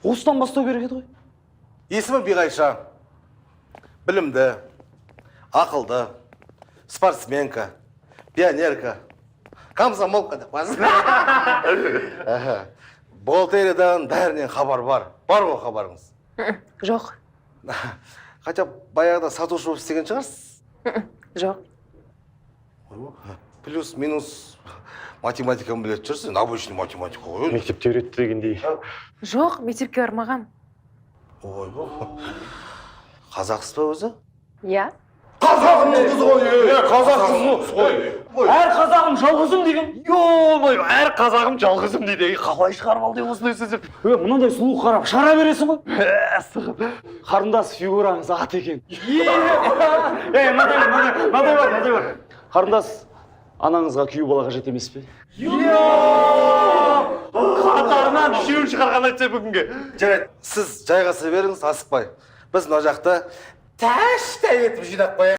Осыдан бастау керек еді ғой. Есімі Биғайша. Білімді, ақылды, спортсменка, пионерка, комсомолка деп қойсын. Бухгалтериядан бәрінен хабар бар. Бар ғой хабарыңыз? Жоқ. Хотя баяғыда сатушы болып істеген шығарсыз? Жоқ. Плюс-минус математиканы білетін жүрсің, обычный математика ғой. Мектепте үйретті дегендей. Жоқ, мектепке бармағам. Ой, қазақсыз ба өзі? Иә. Қазағымның қызы ғой, қазақсыз ғой. Әр қазағым жалғызым деген. Ой, әр қазағым жалғызым дейді. Қалай шығарып алды осындай сөздер? Мынандай сұлу қарап шара бересің ғой. Қарындас фигураңыз ат екен. Мынадай бар. Қарындас, анаңызға күйеу бала қажет емес пе? Қатарынан үшеуін шығарған айтса бүгінге. Жарайды, сіз жайғаса беріңіз, асықпай. Біз мына жақта тәш-тәй етіп жинап қояйық.